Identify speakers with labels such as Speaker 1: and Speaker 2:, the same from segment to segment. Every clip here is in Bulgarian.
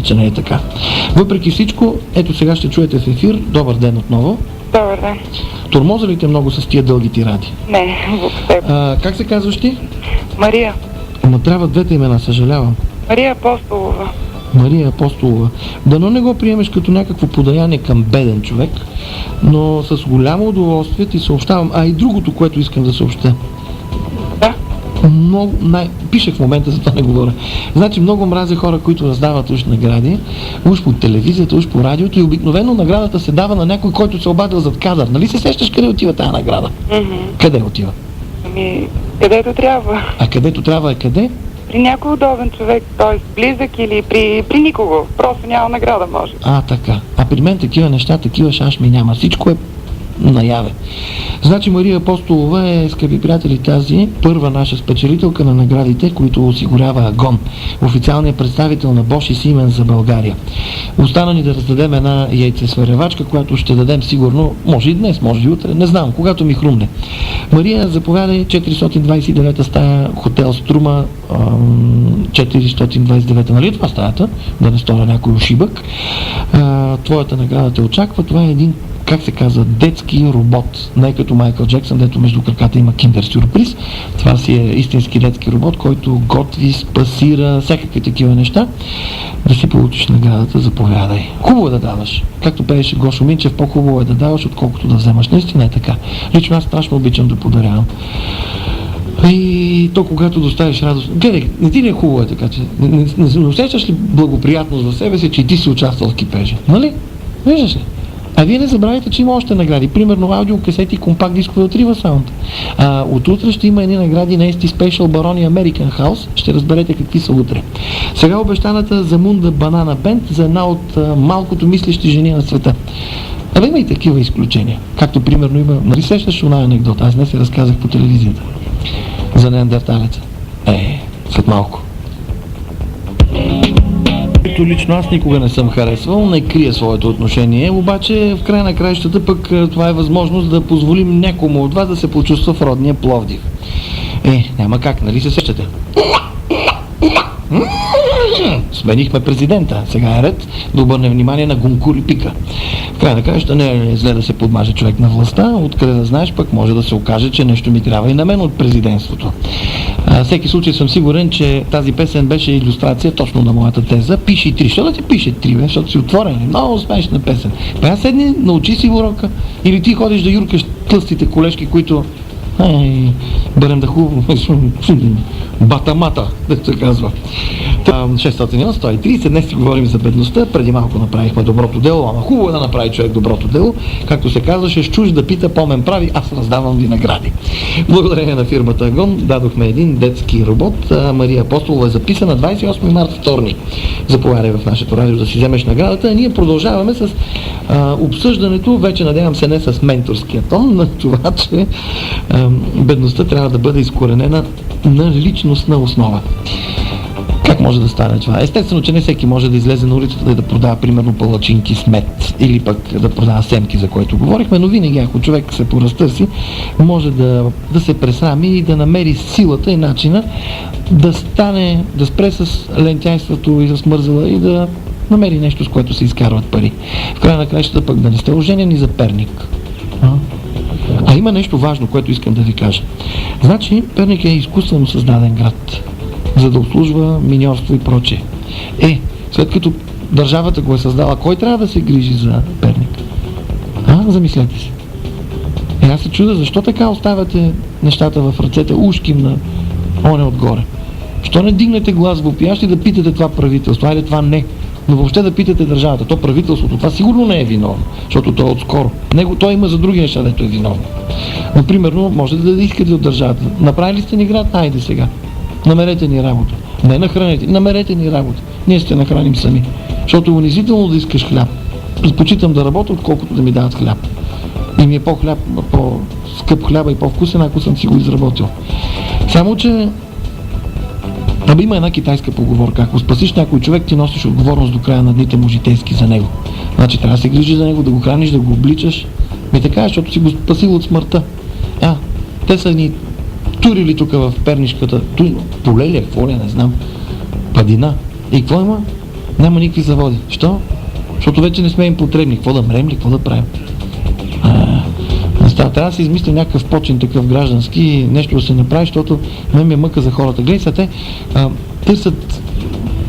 Speaker 1: че не е така. Въпреки всичко, ето сега ще чуете в ефир. Добър ден отново.
Speaker 2: Добър ден.
Speaker 1: Тормоза ли те много с тия дълги тиради?
Speaker 2: Не, въобще.
Speaker 1: Как се казваш ти?
Speaker 2: Мария.
Speaker 1: Ама трябва двете имена, съжалявам.
Speaker 2: Мария Апостолова.
Speaker 1: Мария Апостолова. Дано не го приемеш като някакво подаяние към беден човек, но с голямо удоволствие ти съобщавам. И другото, което искам да съобща.
Speaker 2: Да.
Speaker 1: Пишех в момента, затова не говоря. Значи много мразя хора, които раздават уж награди, уж по телевизията, уж по радиото и обикновено наградата се дава на някой, който се обадил зад кадър. Нали се сещаш къде отива тази награда? Къде отива?
Speaker 2: Където трябва.
Speaker 1: А където трябва е къде?
Speaker 2: При някой удобен човек, т.е. близък или при никого. Просто няма награда, може.
Speaker 1: Така. А при мен такива неща, такива шашми няма. Всичко е наяве. Значи Мария Апостолова е, скъпи приятели, тази първа наша спечелителка на наградите, които осигурява Агон, официалният представител на Bosch и Siemens за България. Остана ни да раздадем една яйцесваревачка, която ще дадем сигурно, може и днес, може и утре, не знам, когато ми хрумне. Мария, заповядай, 429 стая, хотел Струма, 429, нали това стаята, да не сторя някой ошибък. Твоята награда те очаква, това е един, как се казва, детски робот. Не като Майкъл Джексън, дето между краката има киндер сюрприз. Това си е истински детски робот, който готви, спасира, всякакви такива неща. Да си получиш наградата, заповядай. Хубаво е да даваш. Както пееше Гошо Минчев, по-хубаво е да даваш, отколкото да вземаш. Наистина е така. Лично аз страшно обичам да подарявам. И то, когато доставиш радост... Гледай, не ти ли е хубаво така, че не усещаш ли благоприятност за себе си, че и ти си участвал в кипежа? Нали? Виждаш ли? А вие не забравяйте, че има още награди. Примерно аудиокасети и компакт дискове от Riva Sound. От утре ще има едни награди на ST Special Baroni American House. Ще разберете какви са утре. Сега обещаната за Мунда Банана Бенд за една от малкото мислещи жени на света. Има и такива изключения. Както примерно има... Нали сещаш една анекдота? Аз не се разказах по телевизията. За неандерталеца. След малко. Който лично аз никога не съм харесвал, не крия своето отношение, обаче в края на краищата пък това е възможност да позволим някому от вас да се почувства в родния Пловдив. Няма как, нали се сещате? Сменихме президента, сега е ред да обърнем внимание на Гункур и Пика. В края на краищата не е зле да се подмаже човек на властта, откъде да знаеш, пък може да се окаже, че нещо ми трябва и на мен от президентството. Всеки случай съм сигурен, че тази песен беше илюстрация точно на моята теза. Пиши 3. Що да ти пише 3, бе? Защото си отворен. Много смешна песен. Седни, научи си урока. Или ти ходиш да юркаш тлъстите колежки, които бъдем да хубаво батамата, да се казва. 601-130, днес си говорим за бедността, преди малко направихме доброто дело, ама хубаво е да направи човек доброто дело, както се казваше, с чуж да пита, по-мен прави, аз раздавам ви награди. Благодарение на фирмата Агон дадохме един детски робот. Мария Апостолова е записана 28 март, вторник. Заповядай в нашето радио да си вземеш наградата, а ние продължаваме с обсъждането, вече надявам се не с менторския тон, на това, че бедността трябва да бъде изкоренена на личностна основа. Как може да стане това? Естествено, че не всеки може да излезе на улицата и да продава примерно палачинки с мед или пък да продава семки, за което говорихме, но винаги ако човек се поразтърси, може да се пресрами и да намери силата и начина да стане, да спре с лентяйството и с мързела и да намери нещо, с което се изкарват пари. В края на краищата пък да не сте оженени за Перник. Има нещо важно, което искам да ви кажа. Значи, Перник е изкуствено създаден град, за да обслужва миньорство и прочее. След като държавата го е създала, кой трябва да се грижи за Перник? Замислете си. Аз се чудя, защо така оставяте нещата в ръцете ушким на оне отгоре? Защо не дигнете глас въпиящи да питате това правителство? Айде това не. Но въобще да питате държавата. То правителството, това сигурно не е виновно, защото то е отскоро. Той има за други неща, дето е виновно. Но, примерно, може да искате от държавата. Направили сте ни град? Айде сега. Намерете ни работа. Не нахраните, намерете ни работа. Ние ще нахраним сами. Защото е унизително да искаш хляб. Предпочитам да работя, отколкото да ми дават хляб. И ми е по-скъп хляба и по-вкусен, ако съм си го изработил. Само, че има една китайска поговорка. Ако спасиш някой човек, ти носиш отговорност до края на дните му житейски за него. Значи трябва да се грижиш за него, да го храниш, да го обличаш. Така, защото си го спасил от смъртта. Те са ни турили тук в Пернишката. Поле ли е, какво ли, не знам. Падина. И какво има? Няма никакви заводи. Що? Защото вече не сме им потребни. Какво да мрем ли? Какво да правим? Трябва да се измисли някакъв почин такъв граждански, нещо да се направи, защото мен ми е мъка за хората. Гледай са, те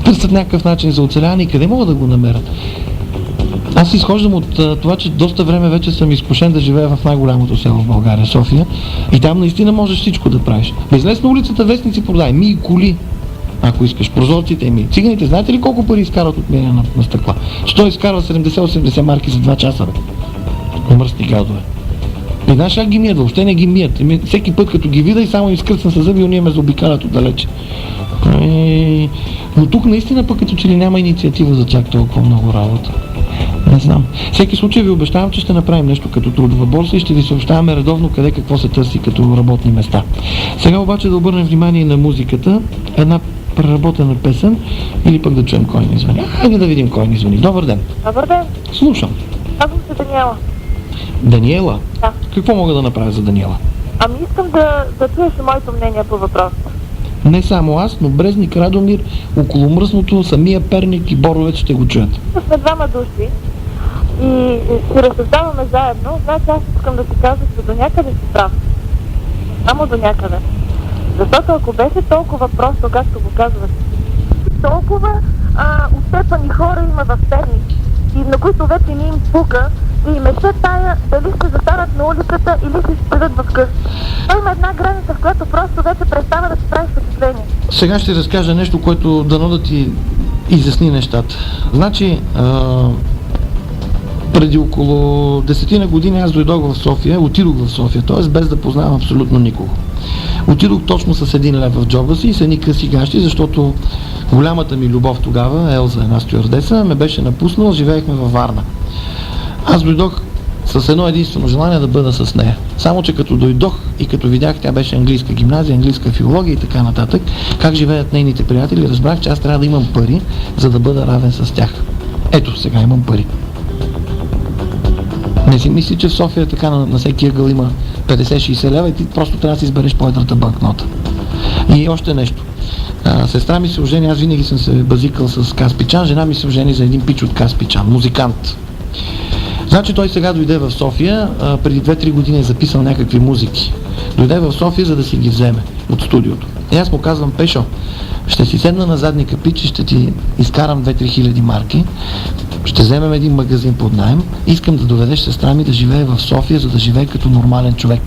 Speaker 1: търсят някакъв начин за оцеляване и къде могат да го намерят? Аз изхождам от това, че доста време вече съм изкушен да живея в най-голямото село в България, София, и там наистина можеш всичко да правиш. Излез на улицата, вестници продай, ми и коли, ако искаш, прозорците ми. Циганите, знаете ли колко пари изкарват от меня на стъкла? Че той изкарва 70-80 марки за 2 часа, бе. Мръсни гадове. И знаеш как ги мият? Въобще не ги мият. Всеки път като ги видя и само им скръцна с зъби, уния ме заобикалят отдалече. Но тук наистина пък като че ли няма инициатива за чак толкова много работа. Не знам. Всеки случай ви обещавам, че ще направим нещо като трудова борса и ще ви съобщаваме редовно къде какво се търси като работни места. Сега обаче да обърнем внимание на музиката. Една преработена песен или пък да чуем кой ни звъни. Хайде да видим кой ни звъни. Добър ден.
Speaker 3: Добър ден.
Speaker 1: Слушам.
Speaker 3: Казвам се Даниела.
Speaker 1: Даниела?
Speaker 3: Да.
Speaker 1: Какво мога да направя за Даниела?
Speaker 3: Ами искам да чуеш моето мнение по въпроса.
Speaker 1: Не само аз, но Брезник, Радомир, около Мръсното, самия Перник и Боровец ще го чуят.
Speaker 3: Сме двама души и си разсъждаваме заедно. Значи аз искам да ти кажа, че до някъде си прав. Само до някъде. Защото ако беше толкова просто, както го казваш, толкова отцепани хора има в Перник, и на които вече не им пука и им е все тая дали ще застанат на улицата или ще спредат в къщи. Той има една граница, в която просто вече престава да си прави впечатление.
Speaker 1: Сега ще разкажа нещо, което дано да ти изясни нещата. Значи, преди около 10 години аз дойдох в София, отидох в София, т.е. без да познавам абсолютно никого. Отидох точно с 1 лев в джоба си и с едни къси гащи, защото голямата ми любов тогава, Елза, една стюардеса, ме беше напуснала, живеехме във Варна. Аз дойдох с едно единствено желание да бъда с нея. Само че като дойдох и като видях, тя беше английска гимназия, английска филология и така нататък, как живеят нейните приятели, разбрах, че аз трябва да имам пари, за да бъда равен с тях. Ето, сега имам пари. Не си мисли, че в София така на всеки ъгъл има 50-60 лева и ти просто трябва да си избереш по-едрата банкнота. И още нещо. Сестра ми се ожени, аз винаги съм се базикал с Каспичан, жена ми се ожени за един пич от Каспичан, музикант. Значи той сега дойде в София, преди 2-3 години е записал някакви музики. Дойде в София, за да си ги вземе от студиото. И аз му казвам: Пешо, ще си седна на задника пич и ще ти изкарам 2-3 хиляди марки, ще вземем един магазин под наем, искам да доведеш сестра ми да живее в София, за да живее като нормален човек.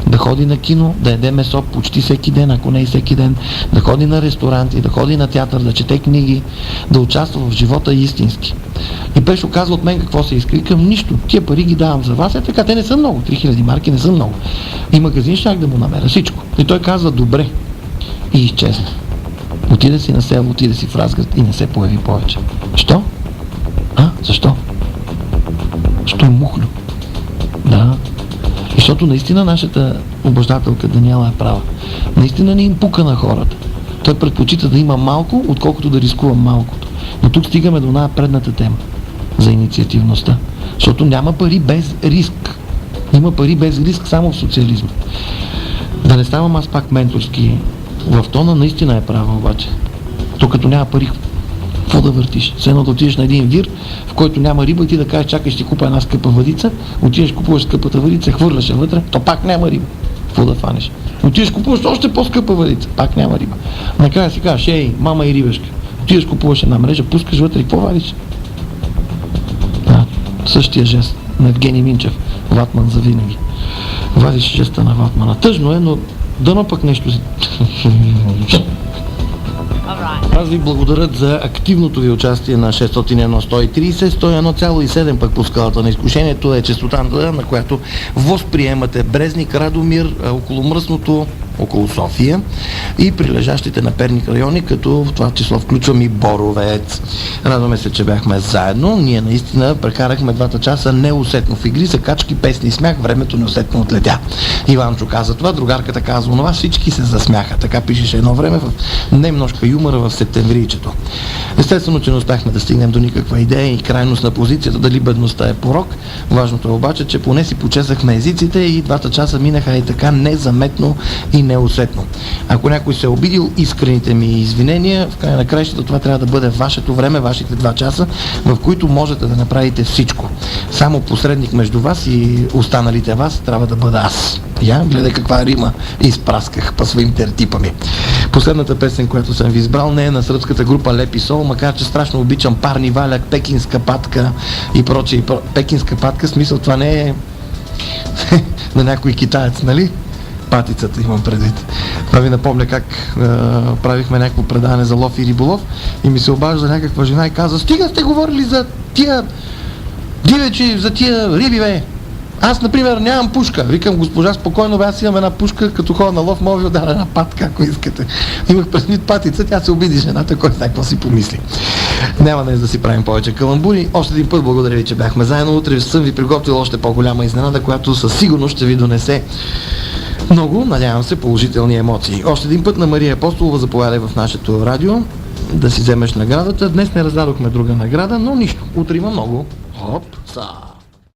Speaker 1: Да ходи на кино, да яде месо почти всеки ден, ако не и всеки ден, да ходи на ресторанти, да ходи на театър, да чете книги, да участва в живота истински. И Пешо казва: от мен какво се иска? Към нищо, тия пари ги давам за вас. Така, те не са много, 3000 марки не са много. И магазин щях да му намеря всичко. И той казва: добре. И изчезна. Отиде си на село, отиде си в Разград и не се появи повече. Що? Защо? Що е мухлю? Да. И защото наистина нашата обождателка Даниела е права. Наистина не им пука на хората. Той предпочита да има малко, отколкото да рискува малкото. Но тук стигаме до най-предната тема за инициативността. Защото няма пари без риск. Има пари без риск само в социализма. Да не ставам аз пак менторски в тона, наистина е права обаче. То като няма пари, какво да въртиш? Все едно да отидеш на един вир, в който няма риба и ти да кажеш: чакай, ще купа една скъпа въдица, отидеш, купуваш скъпата въдица, хвърляш я вътре, то пак няма риба. Какво да фанеш? Отидеш, купуваш още по-скъпа въдица, пак няма риба. Накрая си кажеш: ей, мама и рибешка. Отидеш, купуваш една мрежа, пускаш вътре и какво вадиш? Същия жест на Евгений Минчев, ватман за винаги. Вадиш жеста на ватмана. Тъжно е, но дано пък нещо си. Аз ви благодаря за активното ви участие на 601-130, 101,7 пък по скалата на изкушението е честотата, на която възприемате Брезник, Радомир, около Мръсното, около София и прилежащите на Перник райони, като в това число включвам и Боровец. Радваме се, че бяхме заедно. Ние наистина прекарахме 2 часа неусетно в игри, закачки, песни и смях, времето неусетно отлетя. Иванчо каза това, другарката казва онова, всички се засмяха. Така пишеше едно време в немножка юмора в септемвричето. Естествено, че не успяхме да стигнем до никаква идея и крайност на позицията дали бедността е порок. Важното е обаче, че поне си почесахме езиците и 2 часа минаха и така незаметно и и неусетно. Ако някой се е обидил, искрените ми извинения. В края на краищата това трябва да бъде вашето време, вашите 2 часа, в които можете да направите всичко. Само посредник между вас и останалите вас трябва да бъда аз. Я, гледай каква рима изпрасках по своим тертипами. Последната песен, която съм ви избрал, не е на сръбската група Лепи Сол, макар че страшно обичам Парни валяк, Пекинска патка и прочее. Пекинска патка, смисъл това не е на някой китаец, нали? Патицата имам предвид. Това ви напомня как правихме някакво предаване за лов и риболов и ми се обажда някаква жена и каза: стига сте говорили за тия дивечи, за тия риби, бе! Аз, например, нямам пушка. Викам: госпожа, спокойно, бе, аз имам една пушка, като ходя на лов, мога ви ударя една патка, ако искате. Имах предвид патица, тя се обиди жената, кой знае какво си помисли. Няма днес да си правим повече каламбури. Още един път благодаря ви, че бяхме заедно. Утре съм ви приготвил още по-голяма изненада, която със сигурност ще ви донесе много, надявам се, положителни емоции. Още един път на Мария Апостолова заповядай в нашето радио да си вземеш наградата. Днес не раздадохме друга награда, но нищо. Утре има много. Хоп, са.